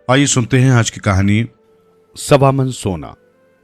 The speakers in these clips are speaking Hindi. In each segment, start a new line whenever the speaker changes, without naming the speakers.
आइए सुनते हैं आज की कहानी।
सवा मन सोना।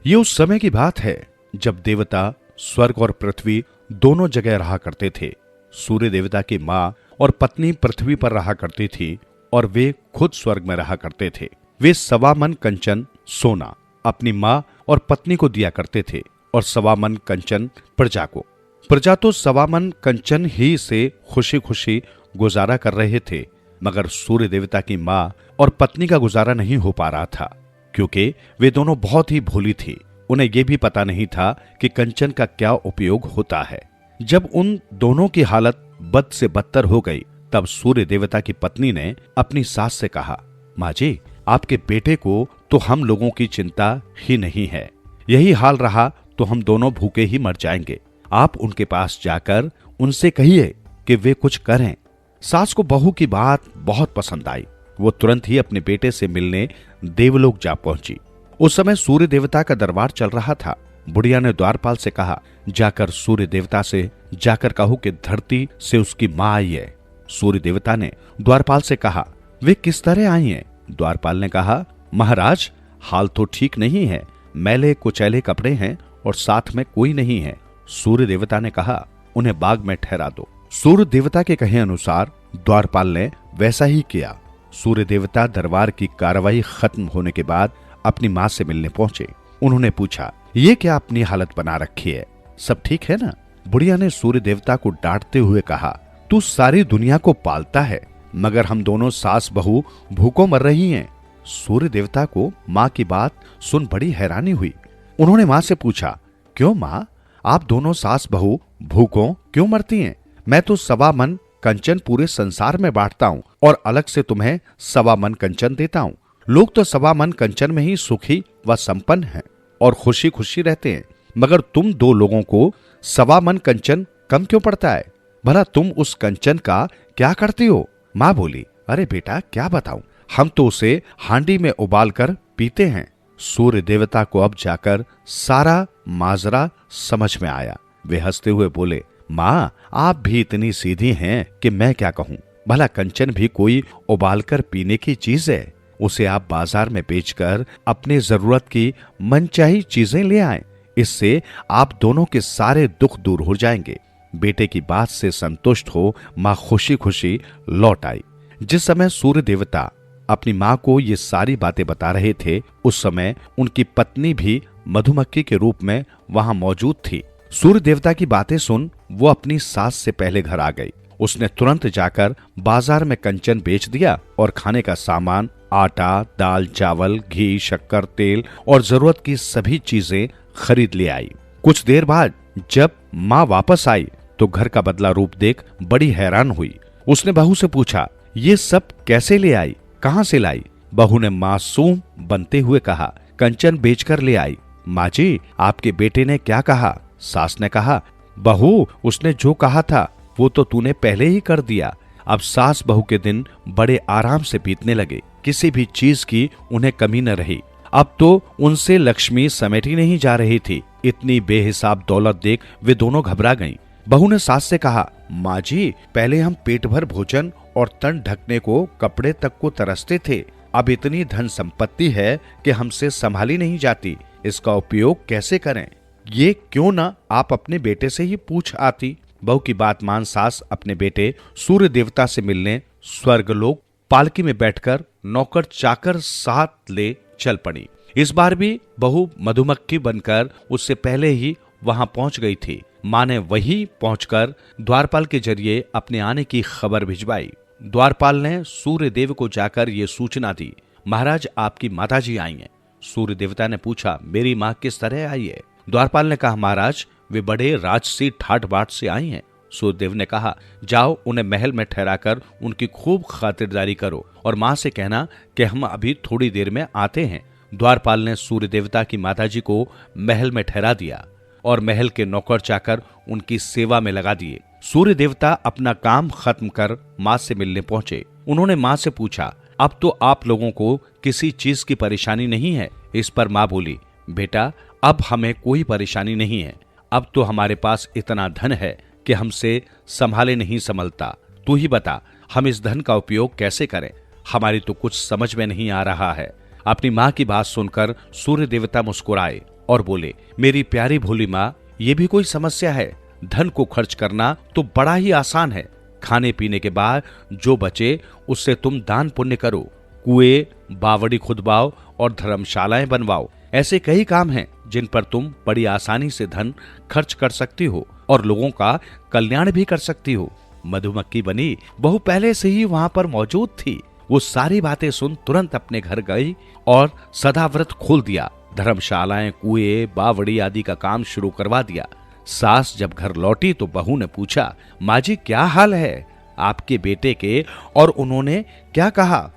ये उस समय की बात है जब देवता स्वर्ग और पृथ्वी दोनों जगह रहा करते थे। सूर्य देवता की माँ और पत्नी पृथ्वी पर रहा करती थी और वे खुद स्वर्ग में रहा करते थे। वे सवा मन कंचन सोना अपनी माँ और पत्नी को दिया करते थे और सवा मन कंचन प्रजा को। प्रजा तो सवा मन कंचन ही से खुशी खुशी गुजारा कर रहे थे, मगर सूर्य देवता की माँ और पत्नी का गुजारा नहीं हो पा रहा था, क्योंकि वे दोनों बहुत ही भोली थी। उन्हें यह भी पता नहीं था कि कंचन का क्या उपयोग होता है। जब उन दोनों की हालत बद से बदतर हो गई, तब सूर्य देवता की पत्नी ने अपनी सास से कहा, माँ जी, आपके बेटे को तो हम लोगों की चिंता ही नहीं है। यही हाल रहा तो हम दोनों भूखे ही मर जाएंगे। आप उनके पास जाकर उनसे कहिए कि वे कुछ करें। सास को बहू की बात बहुत पसंद आई। वो तुरंत ही अपने बेटे से मिलने देवलोक जा पहुंची। उस समय सूर्य देवता का दरबार चल रहा था। बुढ़िया ने द्वारपाल से कहा, जाकर सूर्य देवता से जाकर कहो कि धरती से उसकी माँ आई है। सूर्य देवता ने द्वारपाल से कहा, वे किस तरह आई हैं? द्वारपाल ने कहा, महाराज, हाल तो ठीक नहीं है। मैले कुचैले कपड़े हैं और साथ में कोई नहीं है। सूर्य देवता ने कहा, उन्हें बाग में ठहरा दो। सूर्य देवता के कहे अनुसार द्वारपाल ने वैसा ही किया। सूर्य देवता दरबार की कार्रवाई खत्म होने के बाद अपनी माँ से मिलने पहुंचे। उन्होंने पूछा, ये क्या अपनी हालत बना रखी है? सब ठीक है ना? बुढ़िया ने सूर्य देवता को डांटते हुए कहा, तू सारी दुनिया को पालता है, मगर हम दोनों सास बहू भूखों मर रही हैं। सूर्य देवता को माँ की बात सुन बड़ी हैरानी हुई। उन्होंने माँ से पूछा, क्यों माँ, आप दोनों सास बहू भूखों क्यों मरती हैं? मैं तो सवा मन कंचन पूरे संसार में बांटता हूँ और अलग से तुम्हें सवा मन कंचन देता हूँ। लोग तो सवा मन कंचन में ही सुखी व संपन्न हैं और खुशी खुशी रहते हैं, मगर तुम दो लोगों को सवा मन कंचन कम क्यों पड़ता है? भला तुम उस कंचन का क्या करती हो? माँ बोली, अरे बेटा, क्या बताऊं, हम तो उसे हांडी में उबाल कर पीते हैं। सूर्य देवता को अब जाकर सारा माजरा समझ में आया। वे हंसते हुए बोले, माँ, आप भी इतनी सीधी हैं कि मैं क्या कहूँ। भला कंचन भी कोई उबालकर पीने की चीज है। उसे आप बाजार में बेचकर अपने जरूरत की मनचाही चीजें ले आएं। इससे आप दोनों के सारे दुख दूर हो जाएंगे। बेटे की बात से संतुष्ट हो माँ खुशी खुशी लौट आई। जिस समय सूर्य देवता अपनी माँ को ये सारी बातें बता रहे थे, उस समय उनकी पत्नी भी मधुमक्खी के रूप में वहां मौजूद थी। सूर्य देवता की बातें सुन वो अपनी सास से पहले घर आ गई। उसने तुरंत जाकर बाजार में कंचन बेच दिया और खाने का सामान, आटा, दाल, चावल, घी, शक्कर, तेल और जरूरत की सभी चीजें खरीद ले आई। कुछ देर बाद जब माँ वापस आई तो घर का बदला रूप देख बड़ी हैरान हुई। उसने बहू से पूछा, ये सब कैसे ले आई, कहाँ से लाई? बहू ने मासूम बनते हुए कहा, कंचन बेचकर ले आई। माँ जी, आपके बेटे ने क्या कहा? सास ने कहा, बहू, उसने जो कहा था वो तो तूने पहले ही कर दिया। अब सास बहू के दिन बड़े आराम से बीतने लगे। किसी भी चीज की उन्हें कमी न रही। अब तो उनसे लक्ष्मी समेटी नहीं जा रही थी। इतनी बेहिसाब दौलत देख वे दोनों घबरा गईं। बहू ने सास से कहा, माँ जी, पहले हम पेट भर भोजन और तन ढकने को कपड़े तक को तरसते थे। अब इतनी धन संपत्ति है कि हमसे संभाली नहीं जाती। इसका उपयोग कैसे करें? ये क्यों ना आप अपने बेटे से ही पूछ आती। बहू की बात मान सास अपने बेटे सूर्य देवता से मिलने स्वर्गलोक पालकी में बैठकर नौकर चाकर साथ ले चल पड़ी। इस बार भी बहू मधुमक्खी बनकर उससे पहले ही वहां पहुंच गई थी। माँ ने वही पहुंचकर द्वारपाल के जरिए अपने आने की खबर भिजवाई। द्वारपाल ने सूर्य देव को जाकर ये सूचना दी, महाराज, आपकी माताजी आई हैं। सूर्य देवता ने पूछा, मेरी माँ किस तरह आई है? द्वारपाल ने कहा, महाराज, वे बड़े राजसी ठाट बाट से आई हैं। सूर्यदेव ने कहा, जाओ, उन्हें महल में ठहराकर उनकी खूब खातिरदारी करो और माँ से कहना कि हम अभी थोड़ी देर में आते हैं। द्वारपाल ने सूर्य देवता की माताजी को महल में ठहरा दिया और महल के नौकर चाकर उनकी सेवा में लगा दिए। सूर्य देवता अपना काम खत्म कर माँ से मिलने पहुंचे। उन्होंने माँ से पूछा, अब तो आप लोगों को किसी चीज की परेशानी नहीं है? इस पर माँ बोली, बेटा, अब हमें कोई परेशानी नहीं है। अब तो हमारे पास इतना धन है कि हमसे संभाले नहीं संभलता। तू ही बता, हम इस धन का उपयोग कैसे करें? हमारी तो कुछ समझ में नहीं आ रहा है। अपनी माँ की बात सुनकर सूर्य देवता मुस्कुराए और बोले, मेरी प्यारी भोली माँ, ये भी कोई समस्या है? धन को खर्च करना तो बड़ा ही आसान है। खाने पीने के बाद जो बचे उससे तुम दान पुण्य करो, कुएं, बावड़ी खुदवाओ और धर्मशालाएं बनवाओ। ऐसे कई काम हैं जिन पर तुम बड़ी आसानी से धन खर्च कर सकती हो और लोगों का कल्याण भी कर सकती हो। मधुमक्खी बनी बहू पहले से ही वहां पर मौजूद थी। वो सारी बातें सुन तुरंत अपने घर गई और सदाव्रत खोल दिया। धर्मशालाएं, कुएं, बावड़ी आदि का काम शुरू करवा दिया। सास जब घर लौटी तो बहू ने पूछा, माँ जी क्या हाल है आपके बेटे के, और उन्होंने क्या कहा?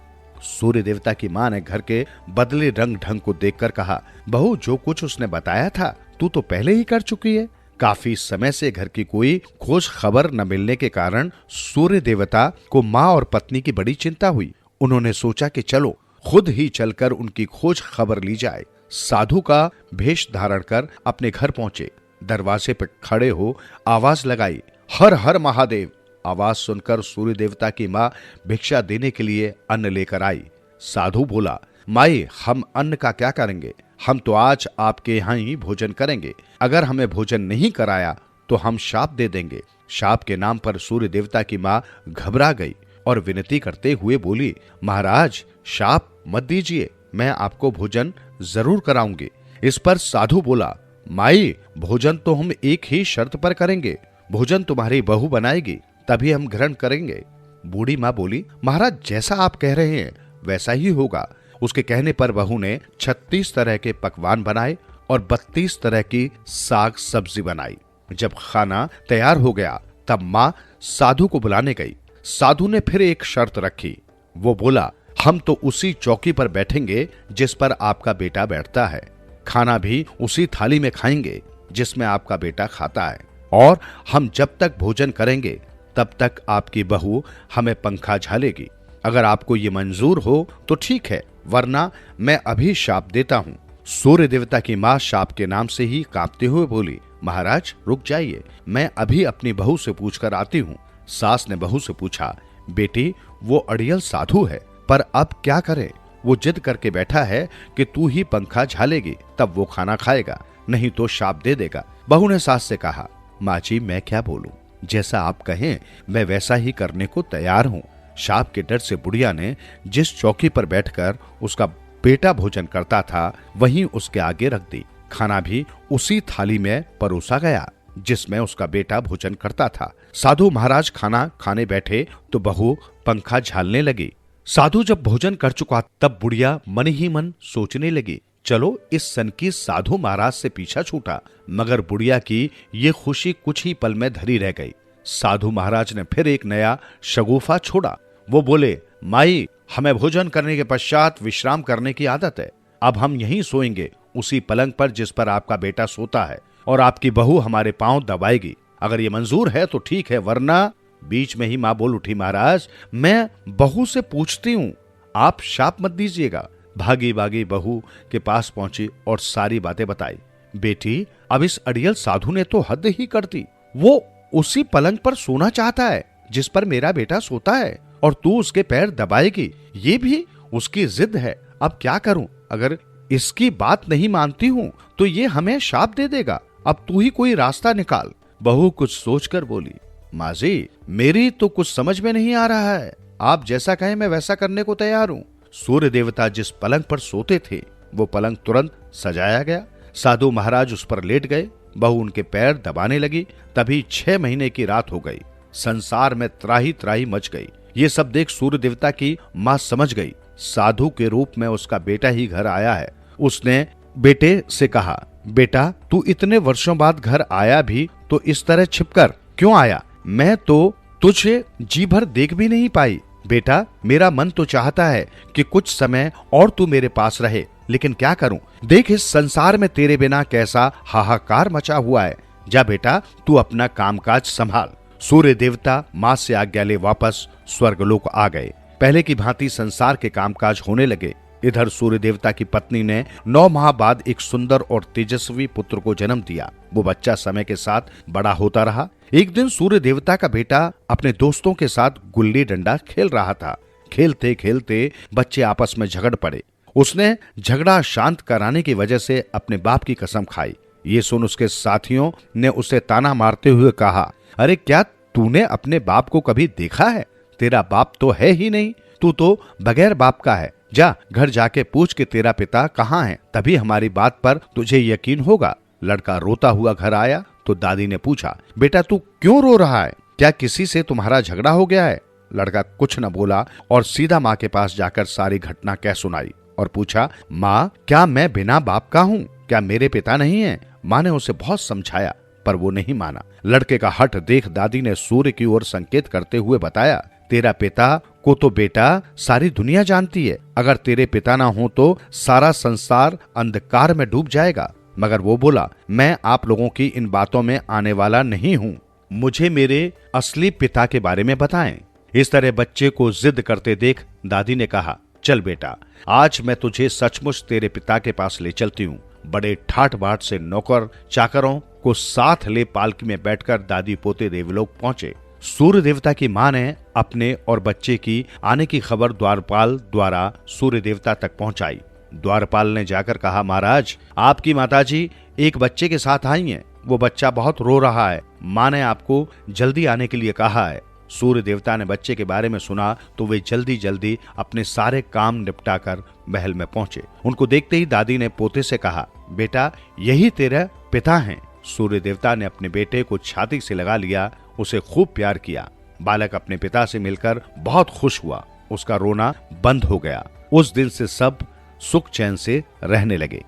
सूर्य देवता की माँ ने घर के बदले रंग ढंग को देखकर कहा, बहू जो कुछ उसने बताया था तू तो पहले ही कर चुकी है। काफी समय से घर की कोई खोज खबर न मिलने के कारण सूर्य देवता को माँ और पत्नी की बड़ी चिंता हुई। उन्होंने सोचा कि चलो खुद ही चलकर उनकी खोज खबर ली जाए। साधु का भेष धारण कर अपने घर पहुंचे। दरवाजे पर खड़े हो आवाज लगाई, हर हर महादेव। आवाज सुनकर सूर्य देवता की माँ भिक्षा देने के लिए अन्न लेकर आई। साधु बोला, माई हम अन्न का क्या करेंगे? हम तो आज आपके यहाँ ही भोजन करेंगे। अगर हमें भोजन नहीं कराया तो हम शाप दे देंगे। शाप के नाम पर सूर्य देवता की माँ घबरा गई और विनती करते हुए बोली, महाराज शाप मत दीजिए, मैं आपको भोजन जरूर कराऊंगी। इस पर साधु बोला, माई भोजन तो हम एक ही शर्त पर करेंगे, भोजन तुम्हारी बहू बनाएगी तभी हम ग्रहण करेंगे। बूढ़ी माँ बोली, महाराज जैसा आप कह रहे हैं वैसा ही होगा। उसके कहने पर बहू ने 36 तरह के पकवान बनाए और 32 तरह की साग सब्जी बनाई। जब खाना तैयार हो गया तब माँ साधु को बुलाने गई। साधु ने फिर एक शर्त रखी। वो बोला, हम तो उसी चौकी पर बैठेंगे जिस पर आपका बेटा बैठता है, खाना भी उसी थाली में खाएंगे जिसमें आपका बेटा खाता है, और हम जब तक भोजन करेंगे तब तक आपकी बहू हमें पंखा झालेगी। अगर आपको ये मंजूर हो तो ठीक है, वरना मैं अभी शाप देता हूँ। सूर्य देवता की माँ शाप के नाम से ही कांपते हुए बोली, महाराज रुक जाइए, मैं अभी अपनी बहू से पूछकर आती हूँ। सास ने बहू से पूछा, बेटी वो अड़ियल साधु है, पर अब क्या करे? वो जिद करके बैठा है कि तू ही पंखा झालेगी तब वो खाना खाएगा, नहीं तो शाप दे देगा। बहू ने सास से कहा, माँ जी मैं क्या बोलूं, जैसा आप कहें मैं वैसा ही करने को तैयार हूँ। शाप के डर से बुढ़िया ने जिस चौकी पर बैठकर उसका बेटा भोजन करता था वहीं उसके आगे रख दी। खाना भी उसी थाली में परोसा गया जिसमें उसका बेटा भोजन करता था। साधु महाराज खाना खाने बैठे तो बहू पंखा झालने लगी। साधु जब भोजन कर चुका तब बुढ़िया मन ही मन सोचने लगी, चलो इस सनकी साधु महाराज से पीछा छूटा। मगर बुढ़िया की ये खुशी कुछ ही पल में धरी रह गई। साधु महाराज ने फिर एक नया शगुफा छोड़ा। वो बोले, माई हमें भोजन करने के पश्चात विश्राम करने की आदत है। अब हम यहीं सोएंगे उसी पलंग पर जिस पर आपका बेटा सोता है, और आपकी बहू हमारे पांव दबाएगी। अगर ये मंजूर है तो ठीक है, वरना। बीच में ही माँ बोल उठी, महाराज मैं बहू से पूछती हूँ, आप शाप मत दीजिएगा। भागी भागी बहू के पास पहुंची और सारी बातें बताई। बेटी अब इस अड़ियल साधु ने तो हद ही कर दी। वो उसी पलंग पर सोना चाहता है जिस पर मेरा बेटा सोता है, और तू उसके पैर दबाएगी, ये भी उसकी जिद है। अब क्या करूं? अगर इसकी बात नहीं मानती हूं तो ये हमें शाप दे देगा। अब तू ही कोई रास्ता निकाल। बहू कुछ सोचकर बोली, माँ जी मेरी तो कुछ समझ में नहीं आ रहा है, आप जैसा कहें मैं वैसा करने को तैयार हूँ। सूर्य देवता जिस पलंग पर सोते थे वो पलंग तुरंत सजाया गया। साधु महाराज उस पर लेट गए। बहू उनके पैर दबाने लगी। तभी 6 महीने की रात हो गई। संसार में त्राही त्राही मच गई। ये सब देख सूर्य देवता की माँ समझ गई, साधु के रूप में उसका बेटा ही घर आया है। उसने बेटे से कहा, बेटा तू इतने वर्षों बाद घर आया भी तो इस तरह छिपकर क्यों आया? मैं तो तुझे जी भर देख भी नहीं पाई। बेटा मेरा मन तो चाहता है कि कुछ समय और तू मेरे पास रहे, लेकिन क्या करूं? देख इस संसार में तेरे बिना कैसा हाहाकार मचा हुआ है। जा बेटा तू अपना कामकाज संभाल। सूर्य देवता माँ से आज्ञा ले वापस स्वर्गलोक आ गए। पहले की भांति संसार के कामकाज होने लगे। इधर सूर्य देवता की पत्नी ने 9 माह बाद एक सुंदर और तेजस्वी पुत्र को जन्म दिया। वो बच्चा समय के साथ बड़ा होता रहा। एक दिन सूर्य देवता का बेटा अपने दोस्तों के साथ गुल्ली डंडा खेल रहा था। खेलते खेलते बच्चे आपस में झगड़ पड़े। उसने झगड़ा शांत कराने की वजह से अपने बाप की कसम खाई। ये सुन उसके साथियों ने उसे ताना मारते हुए कहा, अरे क्या तूने अपने बाप को कभी देखा है? तेरा बाप तो है ही नहीं, तू तो बगैर बाप का है। जा घर जाके पूछ कि तेरा पिता कहाँ है, तभी हमारी बात पर तुझे यकीन होगा। लड़का रोता हुआ घर आया तो दादी ने पूछा, बेटा तू क्यों रो रहा है? क्या किसी से तुम्हारा झगड़ा हो गया है? लड़का कुछ न बोला और सीधा माँ के पास जाकर सारी घटना कह सुनाई और पूछा, माँ क्या मैं बिना बाप का हूँ? क्या मेरे पिता नहीं है? माँ ने उसे बहुत समझाया पर वो नहीं माना। लड़के का हठ देख दादी ने सूर्य की ओर संकेत करते हुए बताया, तेरा पिता को तो बेटा सारी दुनिया जानती है। अगर तेरे पिता ना हो तो सारा संसार अंधकार में डूब जाएगा। मगर वो बोला, मैं आप लोगों की इन बातों में आने वाला नहीं हूँ, मुझे मेरे असली पिता के बारे में बताएं। इस तरह बच्चे को जिद करते देख दादी ने कहा, चल बेटा आज मैं तुझे सचमुच तेरे पिता के पास ले चलती हूँ। बड़े ठाठ बाट से नौकर चाकरों को साथ ले पालकी में बैठकर दादी पोते देवलोक पहुंचे। सूर्य देवता की मां ने अपने और बच्चे की आने की खबर द्वारपाल द्वारा सूर्य देवता तक पहुंचाई। द्वारपाल ने जाकर कहा, महाराज आपकी माताजी एक बच्चे के साथ आई हैं। वो बच्चा बहुत रो रहा है। मां ने आपको जल्दी आने के लिए कहा है। सूर्य देवता ने बच्चे के बारे में सुना तो वे जल्दी जल्दी अपने सारे काम निपटाकर महल में पहुंचे। उनको देखते ही दादी ने पोते से कहा, बेटा यही तेरा पिता हैं। सूर्य देवता ने अपने बेटे को छाती से लगा लिया, उसे खूब प्यार किया। बालक अपने पिता से मिलकर बहुत खुश हुआ, उसका रोना बंद हो गया। उस दिन से सब सुख चैन से रहने लगे।